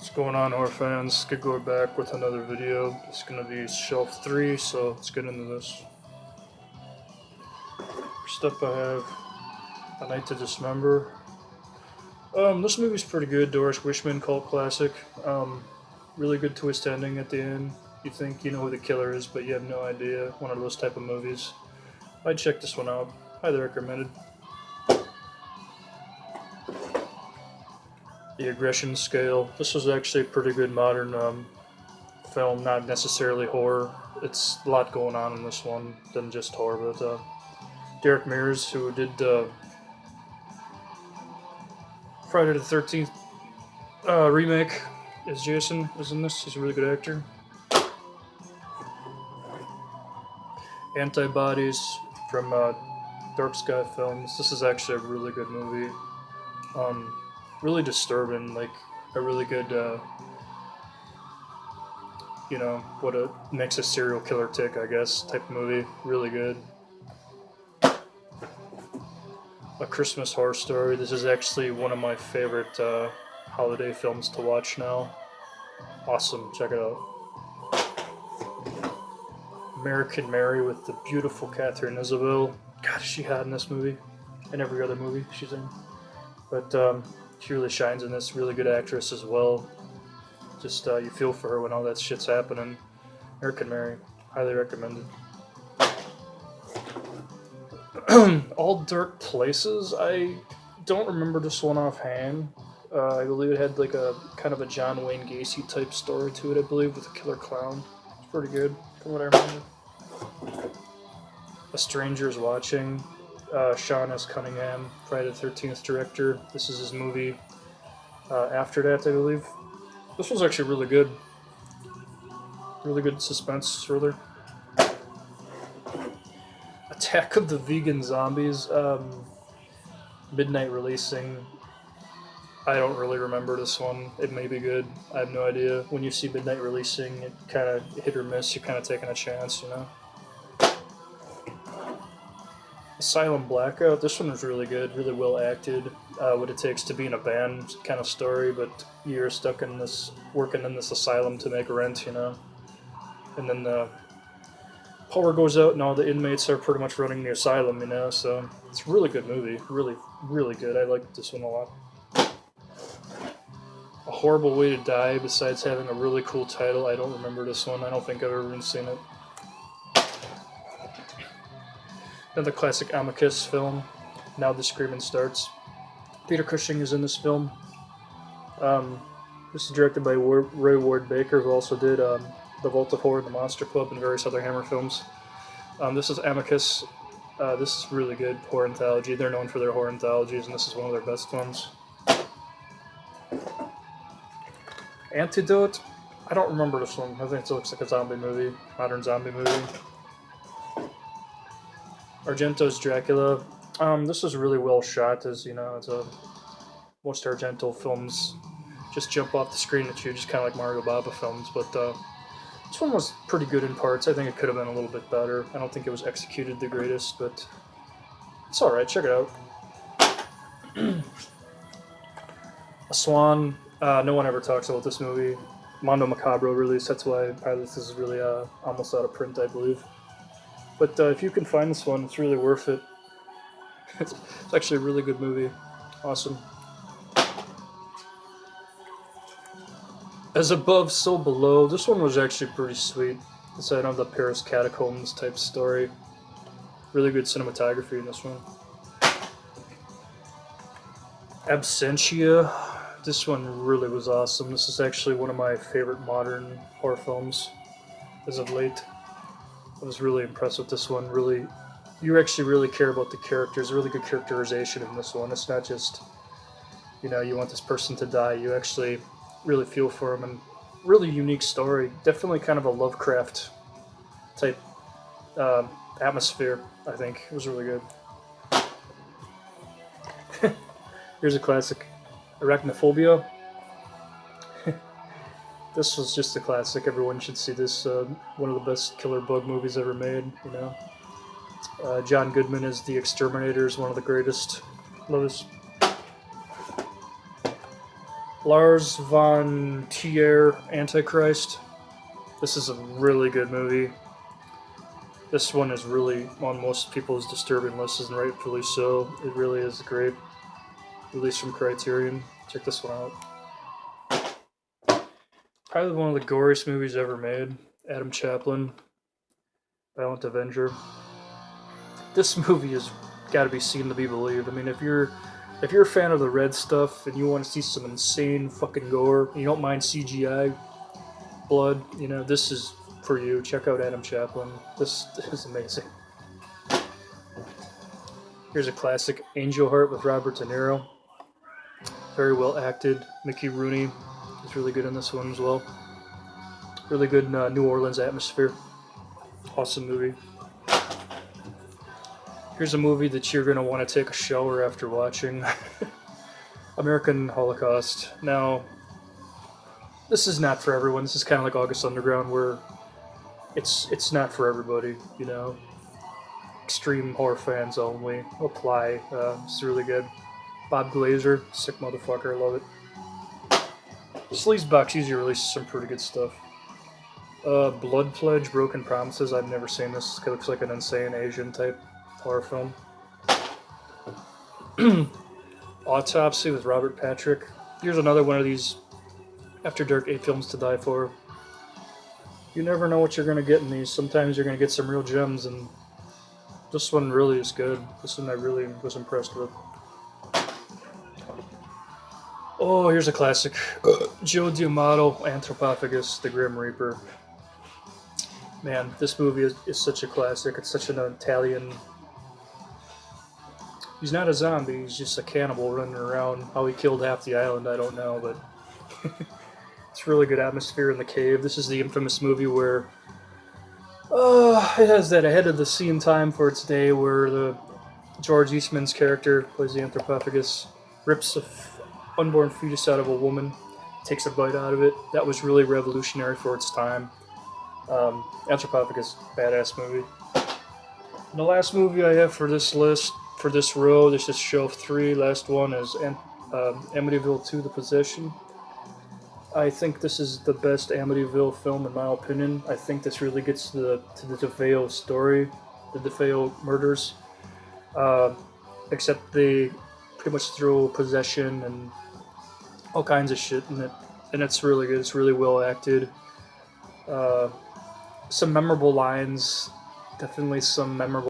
What's going on, horror fans? Good Gore back with another video. It's gonna be shelf 3, so let's get into this. First up, I have A Night to Dismember. This movie's pretty good. Doris Wishman cult classic. Really good twist ending at the end. You think you know who the killer is, but you have no idea. One of those type of movies. I'd check this one out. Highly recommended. The aggression scale. This was actually a pretty good modern film, not necessarily horror. It's a lot going on in this one than just horror, but Derek Mears, who did Friday the 13th remake, is Jason, is in this. He's a really good actor. Antibodies from Dark Sky Films. This is actually a really good movie. Really disturbing, like a really good, you know, what it makes a serial killer tick, I guess, type of movie. Really good. A Christmas Horror Story. This is actually one of my favorite holiday films to watch now. Awesome, check it out. American Mary with the beautiful Catherine Isabel. God, is she hot in this movie? And every other movie she's in. But, she really shines in this. Really good actress as well. Just you feel for her when all that shit's happening. American Mary, highly recommended. All Dark Places. I don't remember this one offhand. I believe it had like a kind of a John Wayne Gacy type story to it. I believe with a killer clown. It's pretty good from what I remember. A Stranger's Watching. Sean S. Cunningham, Friday the 13th director. This is his movie after that, I believe. This was actually really good. Really good suspense thriller. Attack of the Vegan Zombies. Midnight releasing. I don't really remember this one. It may be good. I have no idea. When you see Midnight releasing, it kind of hit or miss. You're kind of taking a chance, you know. Asylum Blackout. This one was really good, really well acted. What it takes to be in a band kind of story, but you're stuck in this, working in this asylum to make rent, you know. And then the power goes out and all the inmates are pretty much running the asylum, you know. So it's a really good movie, really, really good. I liked this one a lot. A Horrible Way to Die, besides having a really cool title. I don't remember this one. I don't think I've ever even seen it. Another classic Amicus film, Now the Screaming Starts. Peter Cushing is in this film. This is directed by Ray Ward Baker, who also did The Vault of Horror, The Monster Club, and various other Hammer films. This is Amicus. This is really good horror anthology. They're known for their horror anthologies, and this is one of their best ones. Antidote. I don't remember this one. I think it looks like a zombie movie, modern zombie movie. Argento's Dracula. This is really well shot, as you know. Most Argento films just jump off the screen at you, just kind of like Mario Bava films. But this one was pretty good in parts. I think it could have been a little bit better. I don't think it was executed the greatest, but it's all right. Check it out. A Swan. No one ever talks about this movie. Mondo Macabro release. That's why probably this is really almost out of print, I believe. But if you can find this one, it's really worth it. It's actually a really good movie. Awesome. As Above, So Below. This one was actually pretty sweet. It's out of the Paris Catacombs type story. Really good cinematography in this one. Absentia. This one really was awesome. This is actually one of my favorite modern horror films as of late. I was really impressed with this one. Really, you actually really care about the characters. Really good characterization in this one. It's not just, you know, you want this person to die. You actually really feel for them, and really unique story. Definitely kind of a Lovecraft type atmosphere. I think it was really good. Here's a classic, Arachnophobia. This was just a classic. Everyone should see this. One of the best killer bug movies ever made, you know. John Goodman as the Exterminator is one of the greatest. Love this. Lars von Trier, Antichrist. This is a really good movie. This one is really on most people's disturbing lists, and rightfully so. It really is great. Released from Criterion. Check this one out. Probably one of the goriest movies ever made. Adam Chaplin, Violent Avenger. This movie has got to be seen to be believed. I mean, if you're a fan of the red stuff and you want to see some insane fucking gore, and you don't mind CGI blood, this is for you. Check out Adam Chaplin. This is amazing. Here's a classic, Angel Heart with Robert De Niro. Very well acted. Mickey Rooney is really good in this one as well. Really good New Orleans atmosphere. Awesome movie. Here's a movie that you're going to want to take a shower after watching. American Holocaust. Now, this is not for everyone. This is kind of like August Underground, where it's not for everybody, Extreme horror fans only apply. It's really good. Bob Glazer, sick motherfucker, I love it. Sleazebox usually releases some pretty good stuff. Blood Pledge, Broken Promises. I've never seen this. It looks like an insane Asian type horror film. Autopsy with Robert Patrick. Here's another one of these After Dark 8 films to die for. You never know what you're going to get in these. Sometimes you're going to get some real gems, and this one really is good. This one I really was impressed with. Oh, here's a classic. Joe D'Amato, Anthropophagus, The Grim Reaper. Man, this movie is such a classic. It's such an Italian... He's not a zombie, he's just a cannibal running around. How he killed half the island, I don't know, but... It's really good atmosphere in the cave. This is the infamous movie where... it has that ahead of the scene time for its day where the George Eastman's character plays the Anthropophagus, rips a unborn fetus out of a woman, takes a bite out of it. That was really revolutionary for its time. Anthropophagus, badass movie. And the last movie I have for this list, for this row, this is shelf 3. Last one is Amityville 2: The Possession. I think this is the best Amityville film in my opinion. I think this really gets to the DeFeo story, the DeFeo murders. Except they pretty much throw possession and all kinds of shit in it, and it's really good. It's really well acted. Some memorable lines, definitely some memorable